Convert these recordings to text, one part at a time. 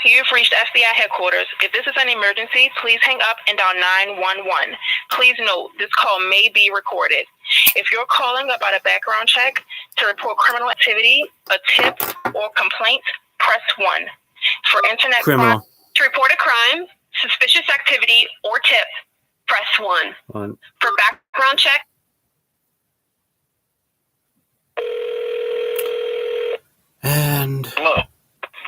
You've reached FBI headquarters. If this is an emergency, please hang up and dial 911. Please note, this call may be recorded. If you're calling about a background check, to report criminal activity, a tip, or complaint, press 1. For internet crime, to report a crime, suspicious activity, or tip, press 1. For background check. And hello.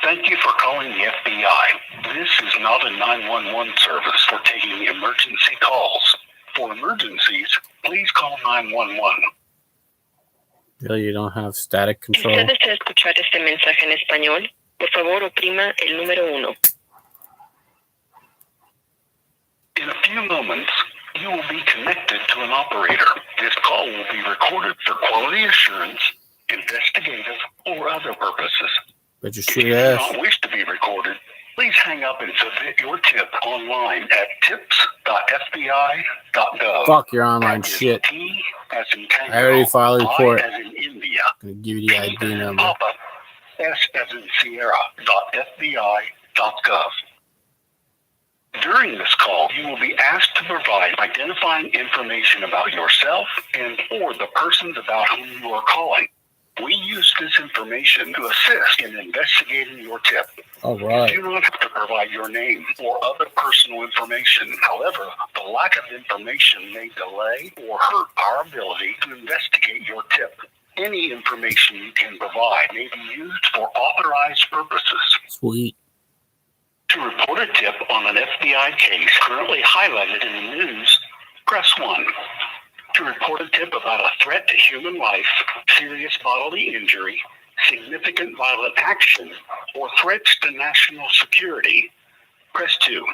Thank you for calling the FBI. This is not a 911 service for taking emergency calls. For emergencies, please call 911. Really, you don't have static control? Si usted desea escuchar este mensaje en español, por favor oprima el número 1. In a few moments, you will be connected to an operator. This call will be recorded for quality assurance, investigative, or other purposes. But if you do not wish to be recorded, please hang up and submit your tip online at tips.fbi.gov. Fuck your online shit. T as in Tango, I already filed a report. I as in India. I'm going to give you the ID P number. Papa, S as in Sierra.fbi.gov. During this call, you will be asked to provide identifying information about yourself and or the persons about whom you are calling. We use this information to assist in investigating your tip. All right. You do not have to provide your name or other personal information. However, the lack of information may delay or hurt our ability to investigate your tip. Any information you can provide may be used for authorized purposes. Sweet. To report a tip on an FBI case currently highlighted in the news, press 1. To report a tip about a threat to human life, serious bodily injury, significant violent action, or threats to national security, press 2.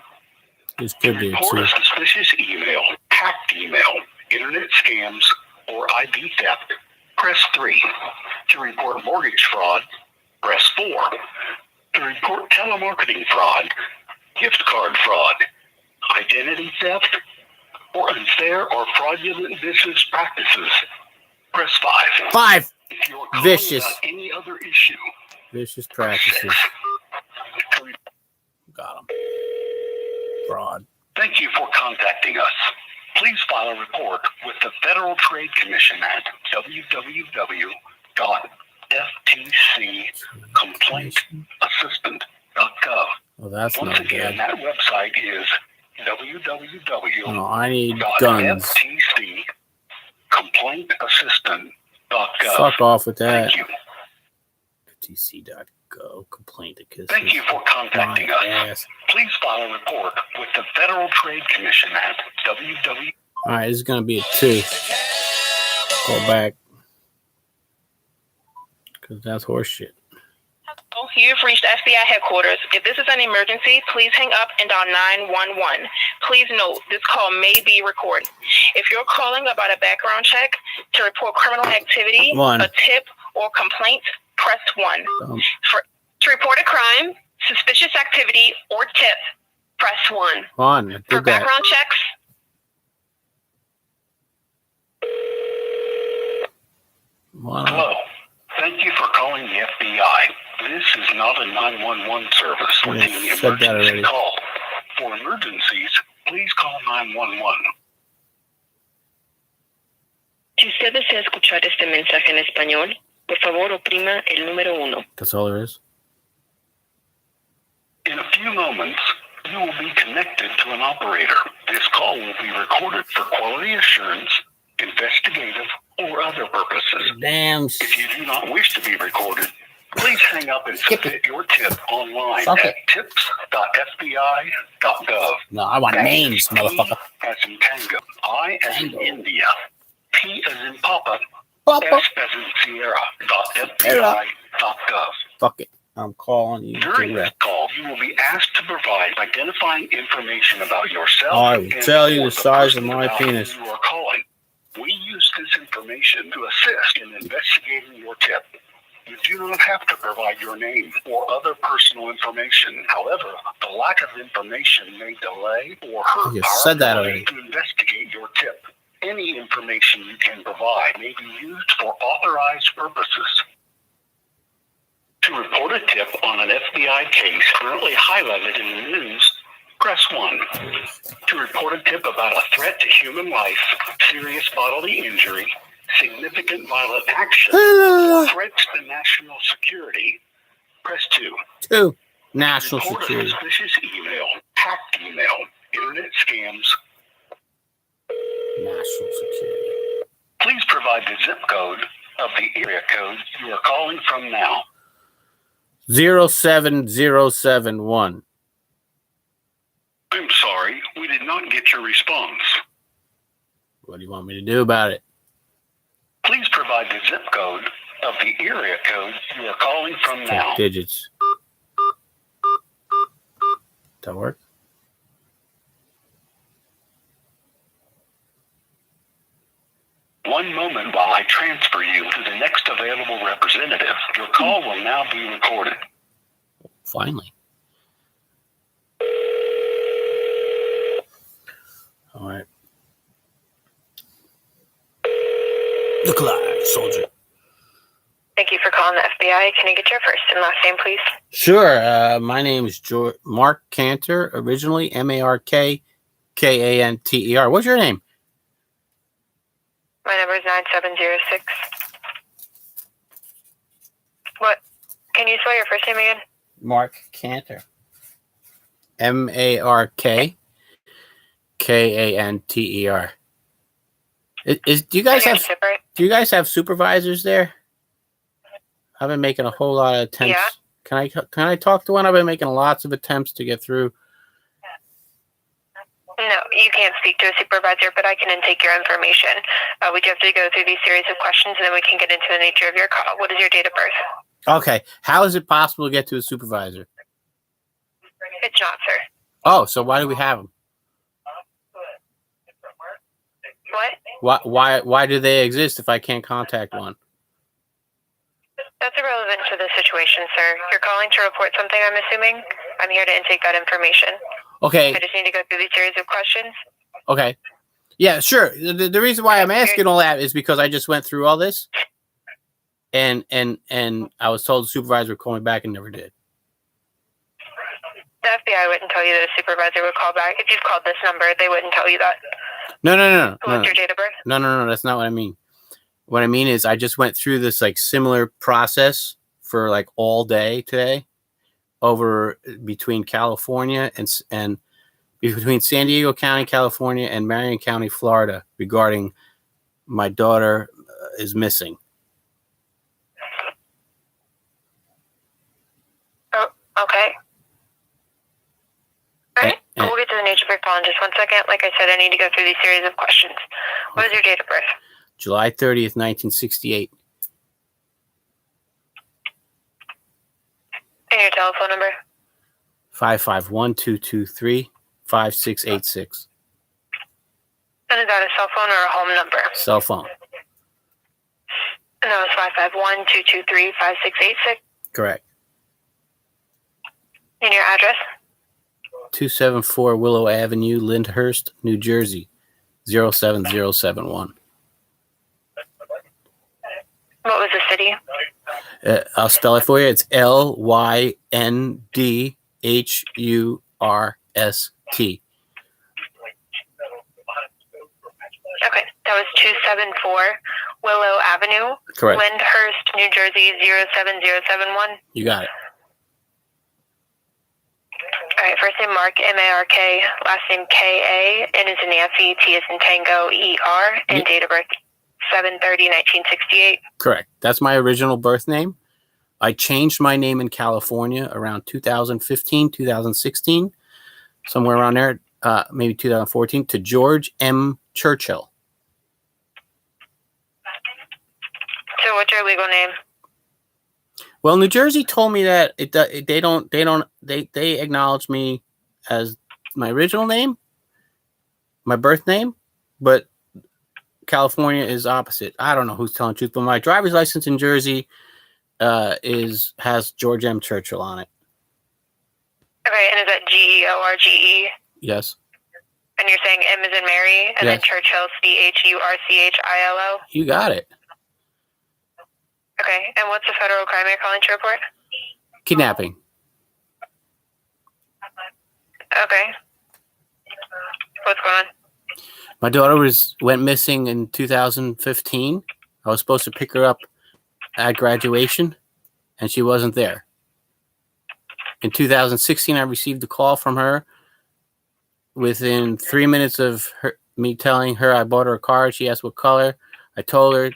This could be report a suspicious email, hacked email, internet scams, or ID theft, press 3. To report mortgage fraud, press 4. To report telemarketing fraud, gift card fraud, identity theft, or unfair or fraudulent business practices, press 5. 5. If you are calling Vicious. about any other issue, vicious practices. Got him. Fraud. Thank you for contacting us. Please file a report with the Federal Trade Commission at www.ftccomplaintassistant.gov. Well, that's Once not again, good. that website is www.ftccomplaintassistant.gov. No, I need guns. Fuck off with that. Thank you. FTC.gov. Complaint. Thank you for contacting us. Please file a report with the Federal Trade Commission at www. All right, this is going to be a 2. Go back. Because that's horseshit. You've reached FBI headquarters. If this is an emergency, please hang up and dial 911. Please note, this call may be recorded. If you're calling about a background check, to report criminal activity, a tip, or complaint, press 1. To report a crime, suspicious activity, or tip, press 1. For background checks. Hello. Thank you for calling the FBI. This is not a 911 service for taking emergency call. For emergencies, please call 911. Si usted desea escuchar este mensaje en español, por favor oprima el número 1. That's all there is. In a few moments, you will be connected to an operator. This call will be recorded for quality assurance, investigative, or other purposes. Damn. If you do not wish to be recorded, please hang up and submit your tip online at tips.fbi.gov. No, I want names, motherfucker. As in Tango, I as in India, P as in Papa, S as in Sierra.fbi.gov. Fuck it. I'm calling you. During this call, you will be asked to provide identifying information about yourself. I will tell you the size of my penis. You are calling. We use this information to assist in investigating your tip. You do not have to provide your name or other personal information. However, the lack of information may delay or hurt our ability to investigate your tip. Any information you can provide may be used for authorized purposes. To To report a tip on an FBI case currently highlighted in the news, press 1. To report a tip about a threat to human life, serious bodily injury, significant violent action, or threats to national security, press 2. 2. National Report security. a suspicious email, hacked email, internet scams. National security. Please provide the zip code of the area code you are calling from now. 07071. I'm sorry, we did not get your response. What do you want me to do about it? Please provide the zip code of the area code you are calling from now. Digits. That work? One moment while I transfer you to the next available representative. Your call will now be recorded. Finally. All right. Look alive, soldier. Thank you for calling the FBI. Can I get your first and last name, please? Sure. My name is Mark Cantor, originally MarkKanter. What's your name? My number is 9706. What? Can you spell your first name again? Mark Cantor. MarkKanter. Do you guys have supervisors there? I've been making a whole lot of attempts. Yeah. Can I talk to one? I've been making lots of attempts to get through. No, you can't speak to a supervisor, but I can intake your information. We do have to go through these series of questions, and then we can get into the nature of your call. What is your date of birth? Okay. How is it possible to get to a supervisor? It's not, sir. Oh, so why do we have them? What? Why do they exist if I can't contact one? That's irrelevant to the situation, sir. You're calling to report something, I'm assuming? I'm here to intake that information. Okay. I just need to go through these series of questions. Okay. Yeah, sure. The reason why I'm asking all that is because I just went through all this, and I was told the supervisor would call me back and never did. The FBI wouldn't tell you that a supervisor would call back. If you've called this number, they wouldn't tell you that. No. What's your date of birth? No. That's not what I mean. What I mean is I just went through this like similar process for like all day today over between California and between San Diego County, California and Marion County, Florida regarding my daughter is missing. Oh, okay. All right. We'll get to the nature of your call in just 1 second. Like I said, I need to go through these series of questions. What is your date of birth? July 30th, 1968. And your telephone number? 551-223-5686. And is that a cell phone or a home number? Cell phone. And that was 551-223-5686. Correct. And your address? 274 Willow Avenue, Lyndhurst, New Jersey, 07071. What was the city? I'll spell it for you. It's Lyndhurst. Okay, that was 274 Willow Avenue, Correct. Lyndhurst, New Jersey, 07071. You got it. All right, first name Mark, M-A-R-K, last name K-A, N is in Nancy, T is in Tango, E-R, and date of birth 7/30/1968. Correct. That's my original birth name. I changed my name in California around 2015, 2016, somewhere around there, maybe 2014, to George M. Churchill. So what's your legal name? Well, New Jersey told me that they acknowledge me as my original name, my birth name, but California is opposite. I don't know who's telling the truth, but my driver's license in Jersey has George M. Churchill on it. Okay, and is that George? Yes. And you're saying M is in Mary, and then Yes. Churchill, Churchillo? You got it. Okay, and what's the federal crime you're calling to report? Kidnapping. Okay. What's going on? My daughter went missing in 2015. I was supposed to pick her up at graduation, and she wasn't there. In 2016, I received a call from her. Within 3 minutes of me telling her I bought her a car, she asked what color. I told her.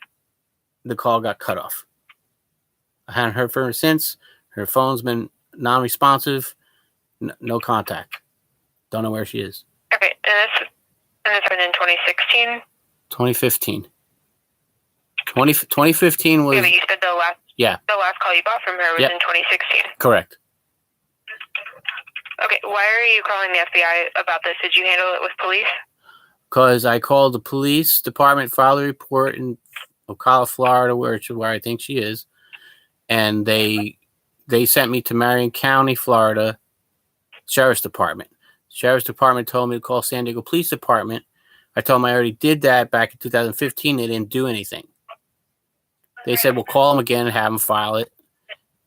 The call got cut off. I hadn't heard from her since. Her phone's been non-responsive. No contact. Don't know where she is. Okay, and this happened in 2016? 2015. 2015 was... Yeah, but you said the last call you bought from her was Yep. in 2016. Correct. Okay, why are you calling the FBI about this? Did you handle it with police? Because I called the police department, filed a report in Ocala, Florida, where I think she is, and they sent me to Marion County, Florida, Sheriff's Department. Sheriff's Department told me to call San Diego Police Department. I told them I already did that back in 2015. They didn't do anything. They said, well, call them again and have them file it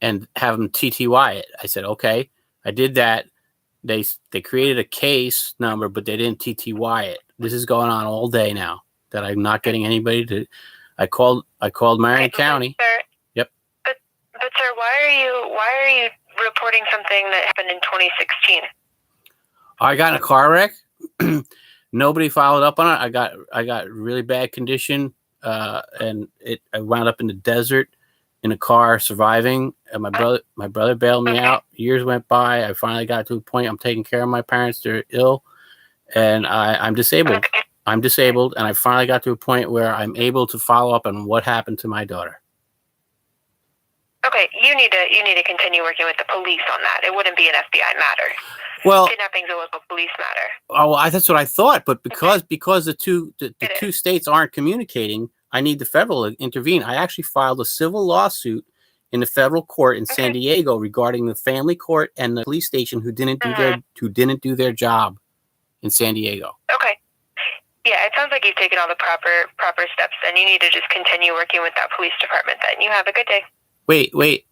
and have them TTY it. I said, okay. I did that. They created a case number, but they didn't TTY it. This is going on all day now that I'm not getting anybody to. I called Marion County. Sir, Yep. But sir, why are you reporting something that happened in 2016? I got in a car wreck. Nobody followed up on it. I got really bad condition, and I wound up in the desert in a car surviving. And my brother bailed me out. Years went by. I finally got to a point. I'm taking care of my parents. They're ill, and I'm disabled. Okay. I'm disabled, and I finally got to a point where I'm able to follow up on what happened to my daughter. Okay, you need to continue working with the police on that. It wouldn't be an FBI matter. Well, Kidnapping's a local police matter. oh, that's what I thought. But because the two states aren't communicating, I need the federal to intervene. I actually filed a civil lawsuit in the federal court in San Diego regarding the family court and the police station who didn't do their job in San Diego. Okay. Yeah, it sounds like you've taken all the proper steps, and you need to just continue working with that police department. Then you have a good day. Wait.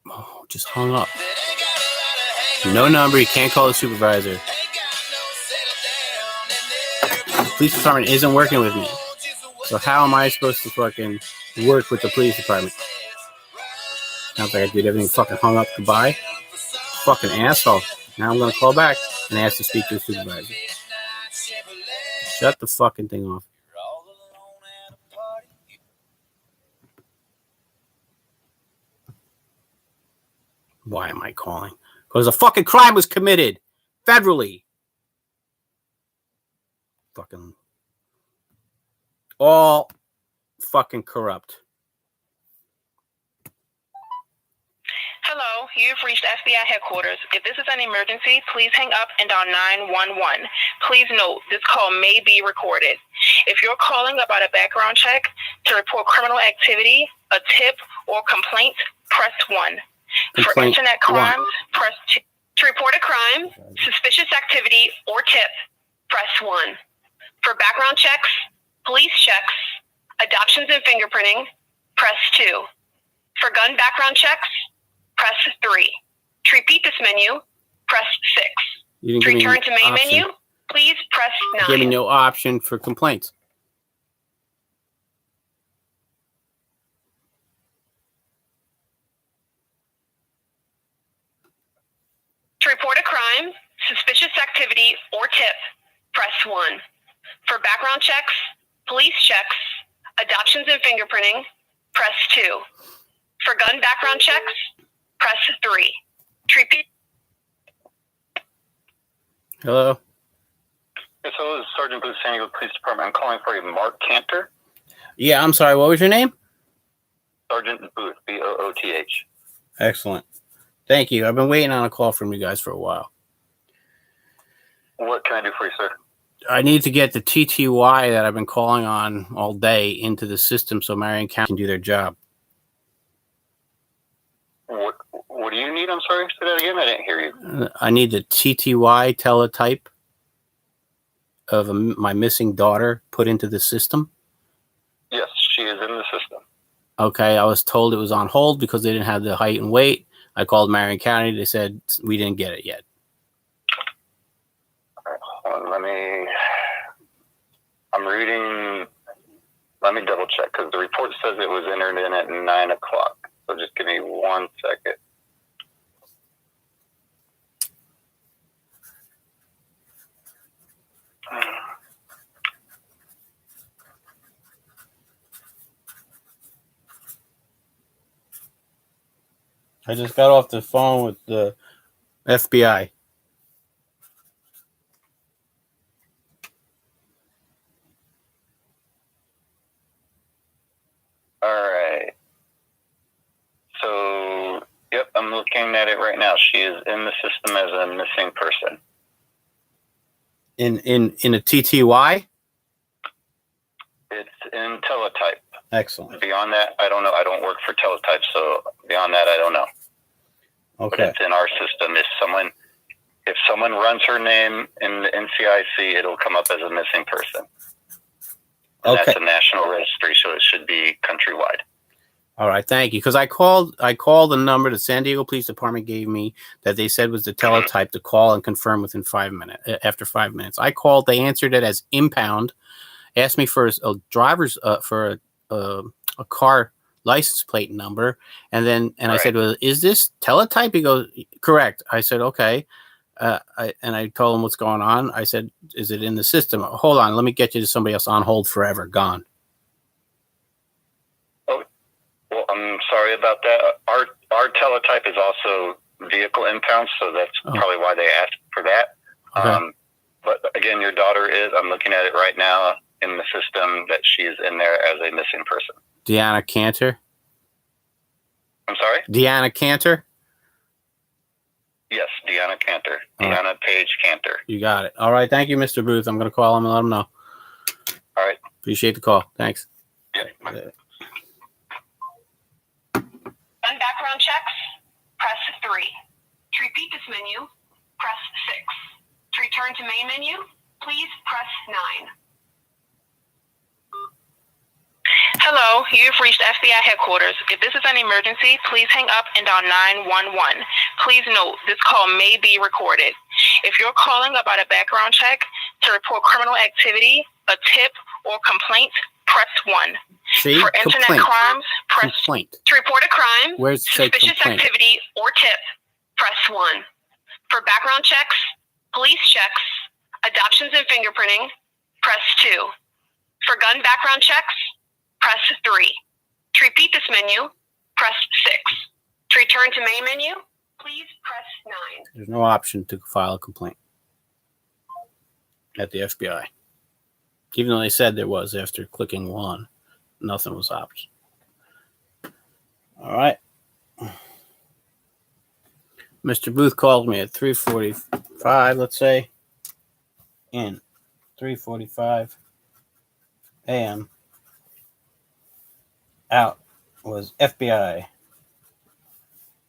Oh, just hung up. No number. You can't call the supervisor. The police department isn't working with me. So how am I supposed to fucking work with the police department? Sounds like I did everything, fucking hung up, goodbye. Fucking asshole. Now I'm gonna call back and ask to speak to the supervisor. Shut the fucking thing off. Why am I calling? Because a fucking crime was committed federally. Fucking all fucking corrupt. Hello, you've reached FBI headquarters. If this is an emergency, please hang up and dial 911. Please note, this call may be recorded. If you're calling about a background check, to report criminal activity, a tip, or complaint, press 1. For internet crimes, press 2. To report a crime, suspicious activity, or tip, press 1. For background checks, police checks, adoptions and fingerprinting, press 2. For gun background checks, press 3. To repeat this menu, press 6. To return to main menu, please press 9. Giving no option for complaints. To report a crime, suspicious activity, or tip, press 1. For background checks, police checks, adoptions and fingerprinting, press 2. For gun background checks, press 3. To repeat. Hello? Yes, hello, this is Sergeant Booth, San Diego Police Department. I'm calling for a Mark Cantor. Yeah, I'm sorry. What was your name? Sergeant Booth, B-O-O-T-H. Excellent. Thank you. I've been waiting on a call from you guys for a while. What can I do for you, sir? I need to get the TTY that I've been calling on all day into the system so Marion County can do their job. What do you need? I'm sorry. Say that again. I didn't hear you. I need the TTY teletype of my missing daughter put into the system. Yes, she is in the system. Okay, I was told it was on hold because they didn't have the height and weight. I called Marion County. They said we didn't get it yet. Hold on, I'm reading. Let me double check because the report says it was entered in at 9 o'clock. So just give me 1 second. I just got off the phone with the FBI. All right. So, yep, I'm looking at it right now. She is in the system as a missing person. In a TTY? It's in teletype. Excellent. Beyond that, I don't know. I don't work for teletype, so beyond that, I don't know. But Okay. it's in our system. If someone runs her name in the NCIC, it'll come up as a missing person. And Okay. that's a national registry, so it should be countrywide. All right. Thank you. Because I called the number the San Diego Police Department gave me that they said was the teletype to call and confirm within 5 minutes. After 5 minutes, I called. They answered it as impound. Asked me for a driver's for a car license plate number, and I Right. said, "Well, is this teletype?" He goes, "Correct." I said, "Okay." I told him what's going on. I said, "Is it in the system?" Hold on, let me get you to somebody else on hold forever. Gone. Oh, well, I'm sorry about that. Our teletype is also vehicle impound, so that's probably why they asked for that. Okay. But again, your daughter is. I'm looking at it right now in the system that she is in there as a missing person. Deanna Cantor. I'm sorry? Deanna Cantor. Yes, Deanna Cantor. All right. Deanna Page Cantor. You got it. All right. Thank you, Mr. Booth. I'm going to call him and let him know. All right. Appreciate the call. Thanks. Yeah. Run background checks, press 3. To repeat this menu, press 6. To return to main menu, please press 9. Hello, you've reached FBI headquarters. If this is an emergency, please hang up and dial 911. Please note, this call may be recorded. If you're calling about a background check, to report criminal activity, a tip, or complaint, press 1. See? For internet Complaint. crimes, press Complaint. To report a crime, Where's it say suspicious complaint? activity, or tip, press 1. For background checks, police checks, adoptions and fingerprinting, press 2. For gun background checks, press 3. To repeat this menu, press 6. To return to main menu, please press 9. There's no option to file a complaint at the FBI. Even though they said there was after clicking 1, nothing was option. All right. Mr. Booth called me at 3:45, let's say. In 3:45 a.m. Out was FBI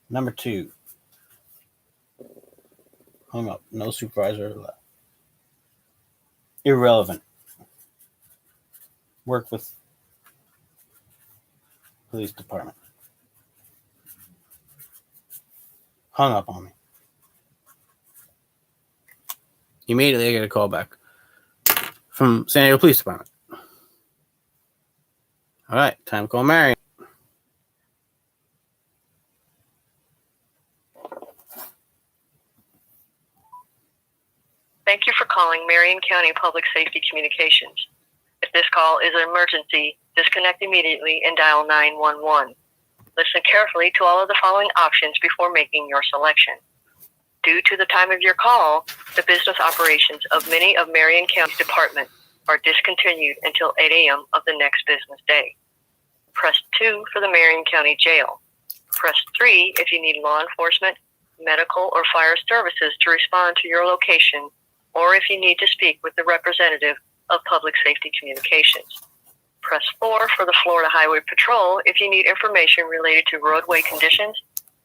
number 2. Hung up. No supervisor allowed. Irrelevant. Work with police department. Hung up on me. Immediately I get a call back from San Diego Police Department. All right, time to call Marion. Thank you for calling Marion County Public Safety Communications. If this call is an emergency, disconnect immediately and dial 911. Listen carefully to all of the following options before making your selection. Due to the time of your call, the business operations of many of Marion County's departments are discontinued until 8 a.m. of the next business day. Press 2 for the Marion County Jail. Press 3 if you need law enforcement, medical, or fire services to respond to your location, or if you need to speak with the representative of Public Safety Communications. Press 4 for the Florida Highway Patrol if you need information related to roadway conditions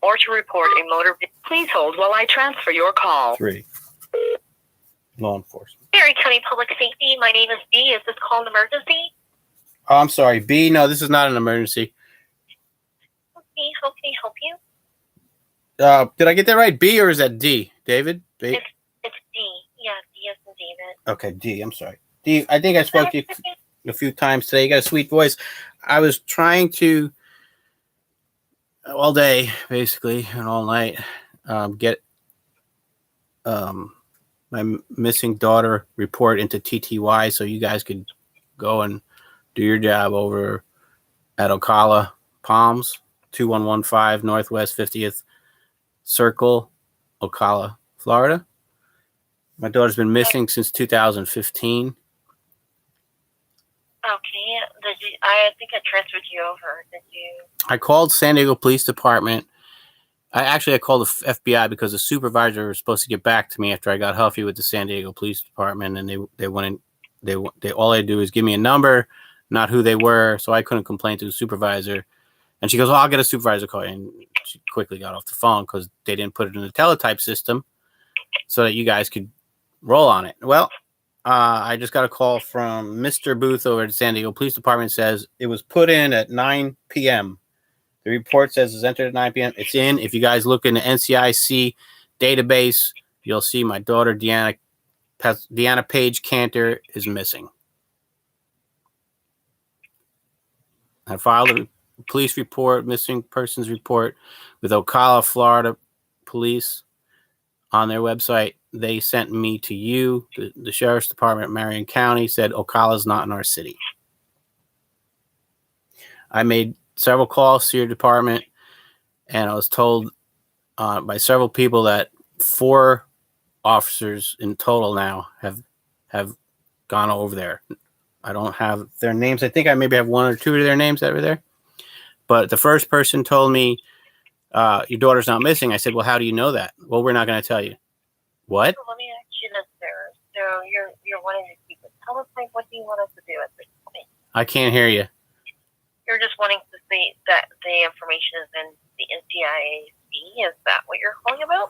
or to report a motor vehicle. Please hold while I transfer your call. 3. Law enforcement. Marion County Public Safety, my name is Dee. Is this call an emergency? Oh, I'm sorry. B, no, this is not an emergency. Okay, how can I help you? Did I get that right? B or is that D, David? B? It's D. Yeah, D as in David. Okay, D. I'm sorry. D. I think I spoke to you a few times today. You got a sweet voice. I was trying to all day, basically, and all night, get my missing daughter report into TTY so you guys could go and do your job over at Ocala Palms, 2115 Northwest 50th Circle, Ocala, Florida. My daughter's been missing since 2015. Okay. I think I transferred you over. Did you? I called San Diego Police Department. I called the FBI because the supervisor was supposed to get back to me after I got huffy with the San Diego Police Department, and they went in. They all they do is give me a number, not who they were, so I couldn't complain to the supervisor. And she goes, "Well, I'll get a supervisor call," and she quickly got off the phone because they didn't put it in the teletype system so that you guys could roll on it. Well, I just got a call from Mr. Booth over at San Diego Police Department. Says it was put in at 9 p.m. The report says it's entered at 9 p.m. It's in. If you guys look in the NCIC database, you'll see my daughter, Deanna Page Cantor, is missing. I filed a police report, missing persons report, with Ocala, Florida Police on their website. They sent me to you. The Sheriff's Department, Marion County, said Ocala's not in our city. I made several calls to your department, and I was told by several people that 4 officers in total now have gone over there. I don't have their names. I think I maybe have 1 or 2 of their names that were there. But the first person told me, your daughter's not missing. I said, well, how do you know that? Well, we're not going to tell you. What? So let me ask you this, sir. So you're wanting to keep it. Tell us, like, what do you want us to do at this point? I can't hear you. You're just wanting to see that the information is in the NCIC. Is that what you're calling about?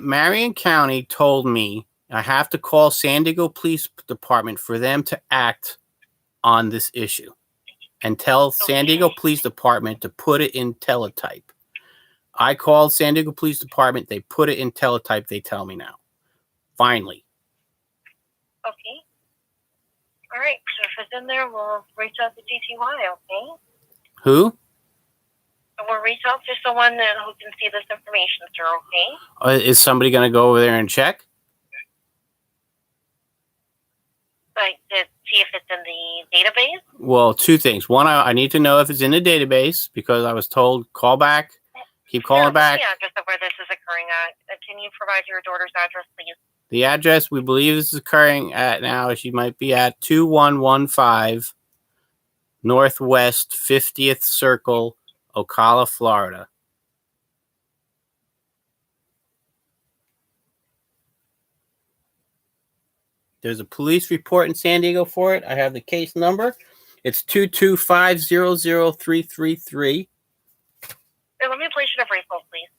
Marion County told me I have to call San Diego Police Department for them to act on this issue and tell San Diego Police Department to put it in teletype. I called San Diego Police Department. They put it in teletype. They tell me now. Finally. Okay. All right. So if it's in there, we'll reach out to TTY, okay? Who? We'll reach out to someone who can see this information, sir, okay? Is somebody going to go over there and check? Like, to see if it's in the database? Well, 2 things. One, I need to know if it's in the database because I was told call back. Keep calling back. The address of where this is occurring at. Can you provide your daughter's address, please? The address we believe this is occurring at now, she might be at 2115 Northwest 50th Circle, Ocala, Florida. There's a police report in San Diego for it. I have the case number. It's 225003333. Hey, let me place you in a brief hold, please.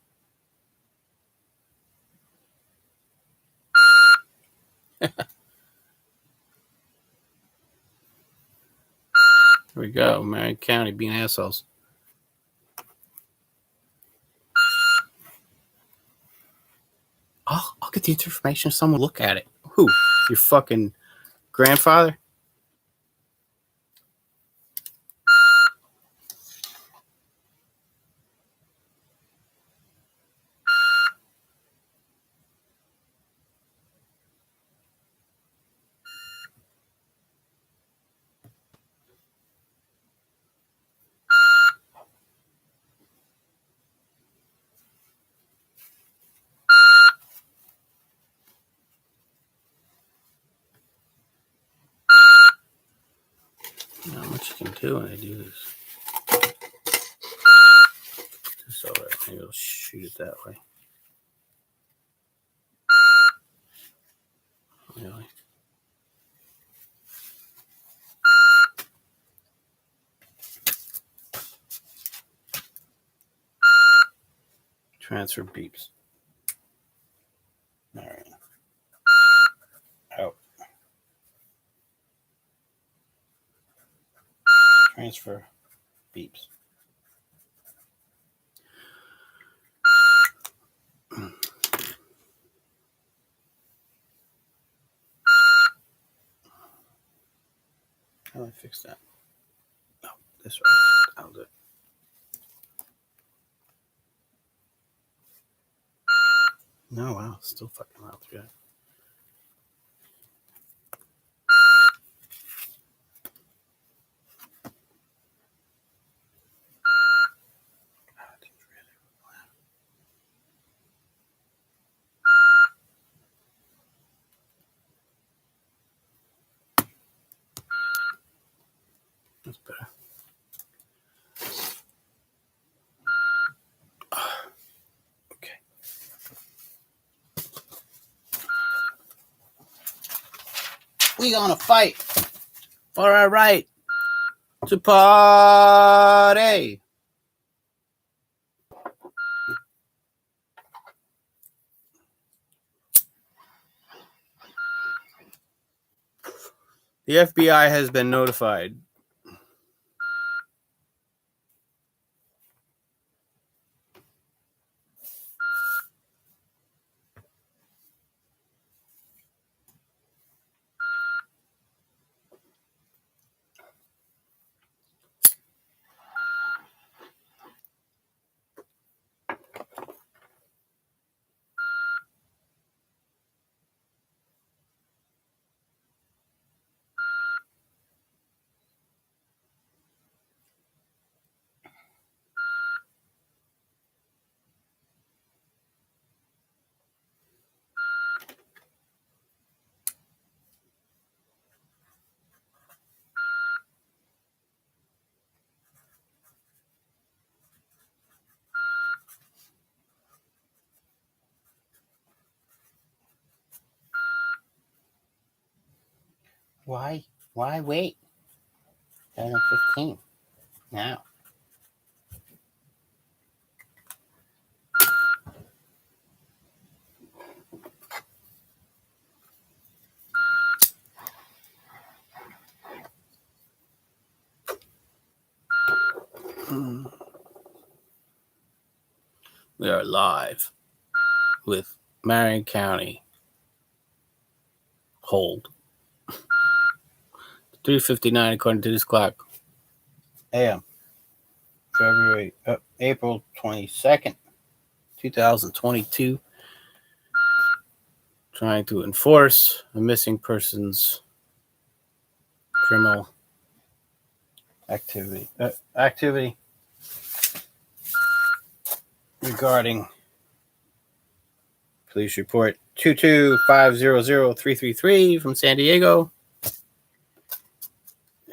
Here we go. Marion County being assholes. I'll get the information. Someone look at it. Who? Your fucking grandfather? Not much you can do when I do this. So maybe I'll shoot it that way. Really? Transfer beeps. All right. Out. Transfer beeps. How do I fix that? Oh, this way. That'll do it. No, wow, still fucking around through that. That's better. Okay. We gonna fight for our right to party. The FBI has been notified. Why? Why wait? 7:15 now. We are live with Marion County. Hold. 3:59 according to this clock. AM. April 22nd, 2022. Trying to enforce a missing persons criminal activity. Activity regarding police report 22500-333 from San Diego.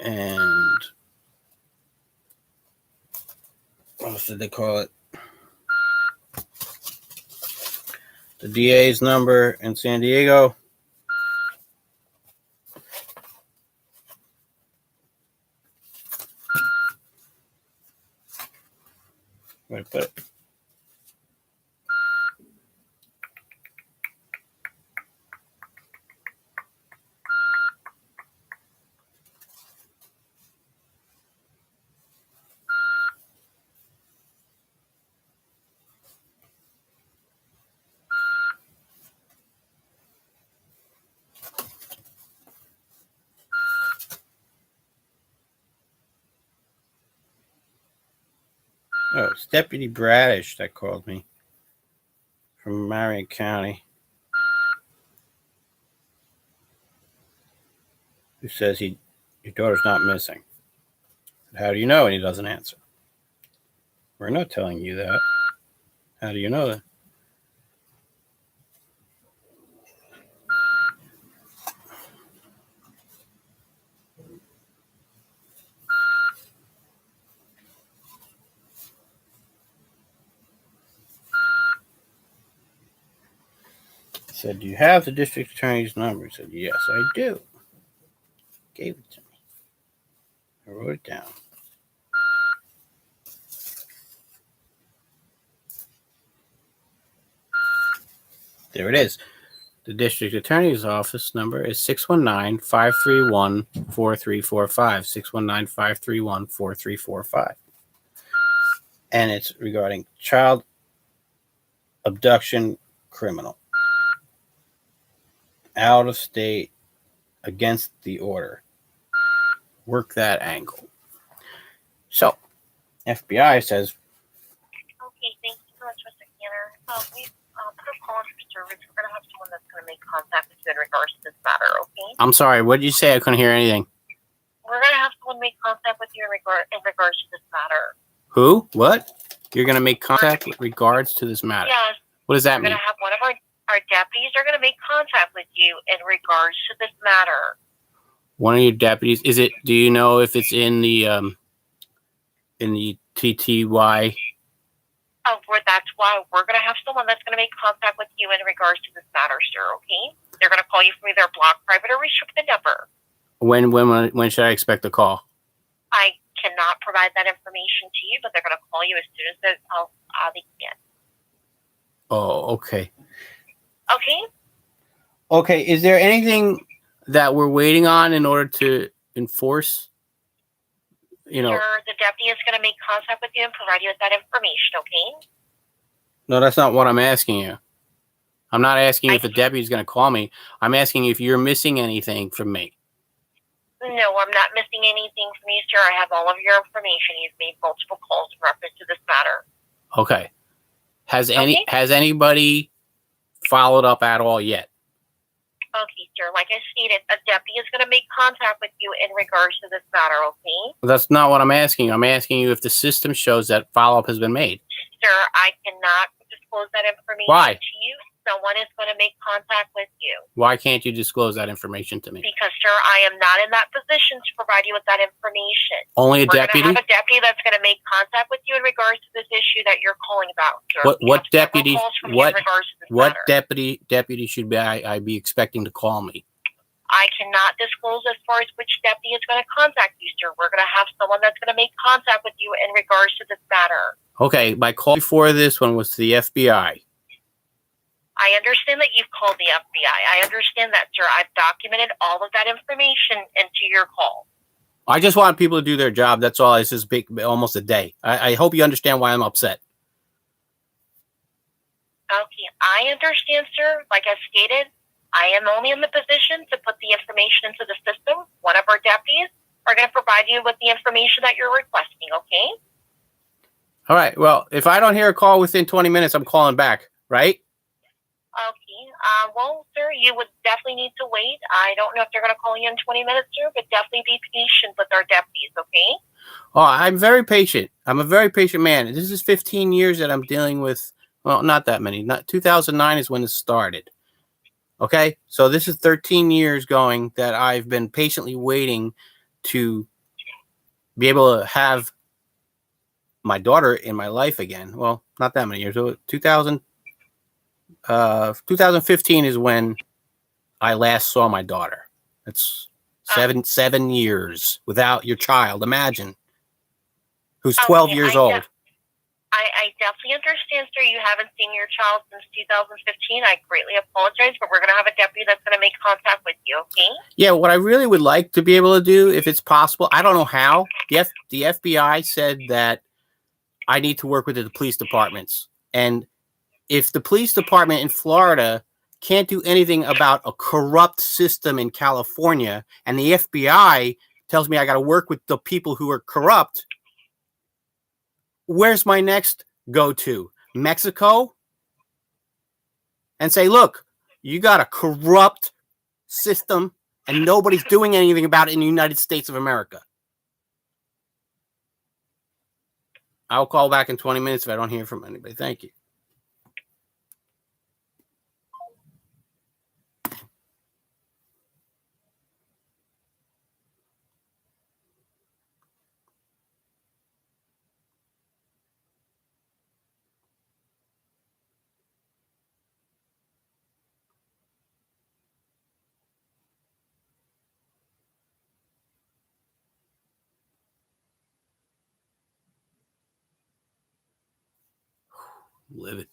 And what else did they call it? The DA's number in San Diego. Where to put it? Oh, it's Deputy Bradish that called me from Marion County. Who says your daughter's not missing. How do you know? And he doesn't answer. We're not telling you that. How do you know that? He said, do you have the district attorney's number? He said, yes, I do. Gave it to me. I wrote it down. There it is. The district attorney's office number is 619-531-4345. 619-531-4345. And it's regarding child abduction criminal. Out of state, against the order. work that angle. So, FBI says, Okay, thank you so much, Mr. Canner. We put a call in for service. We're going to have someone that's going to make contact with you in regards to this matter, okay? I'm sorry, what did you say? I couldn't hear anything. We're going to have someone make contact with you in regards to this matter. Who? What? You're going to make contact with regards to this matter? Yes. What does that We're mean? going to have one of our deputies are going to make contact with you in regards to this matter. One of your deputies? Is it? Do you know if it's in the TTY? That's why we're going to have someone that's going to make contact with you in regards to this matter, sir, okay? They're going to call you from either block, private, or restricted number. When should I expect a call? I cannot provide that information to you, but they're going to call you as soon as they can. Oh, okay. Okay? Okay, is there anything that we're waiting on in order to enforce? Sir, the deputy is going to make contact with you and provide you with that information, okay? No, that's not what I'm asking you. I'm not asking you if the deputy's going to call me. I'm asking you if you're missing anything from me. No, I'm not missing anything from you, sir. I have all of your information. You've made multiple calls in reference to this matter. Okay. Has anybody followed up at all yet? Okay, sir. Like I stated, a deputy is going to make contact with you in regards to this matter, okay? That's not what I'm asking. I'm asking you if the system shows that follow-up has been made. Sir, I cannot disclose that information Why? to you. Someone is going to make contact with you. Why can't you disclose that information to me? Because, sir, I am not in that position to provide you with that information. Only a We're deputy? going to have a deputy that's going to make contact with you in regards to this issue that you're calling about, sir. What deputy? What matter. deputy should I be expecting to call me? I cannot disclose as far as which deputy is going to contact you, sir. We're going to have someone that's going to make contact with you in regards to this matter. Okay, my call before this one was to the FBI. I understand that you've called the FBI. I understand that, sir. I've documented all of that information into your call. I just want people to do their job. That's all. It's just almost a day. I hope you understand why I'm upset. Okay, I understand, sir. Like I stated, I am only in the position to put the information into the system. One of our deputies are going to provide you with the information that you're requesting, okay? All right. Well, if I don't hear a call within 20 minutes, I'm calling back, right? Okay. Well, sir, you would definitely need to wait. I don't know if they're going to call you in 20 minutes, sir, but definitely be patient with our deputies, okay? Oh, I'm very patient. I'm a very patient man. This is 15 years that I'm dealing with. Well, not that many. 2009 is when this started. Okay? So this is 13 years going that I've been patiently waiting to be able to have my daughter in my life again. Well, not that many years. So 2015 is when I last saw my daughter. That's seven years without your child. Imagine. Who's 12 years old. I definitely understand, sir. You haven't seen your child since 2015. I greatly apologize, but we're going to have a deputy that's going to make contact with you, okay? Yeah, what I really would like to be able to do, if it's possible, I don't know how. The FBI said that I need to work with the police departments. And if the police department in Florida can't do anything about a corrupt system in California, and the FBI tells me I got to work with the people who are corrupt, where's my next go-to? Mexico? And say, look, you got a corrupt system and nobody's doing anything about it in the United States of America. I'll call back in 20 minutes if I don't hear from anybody. Thank you. Live it.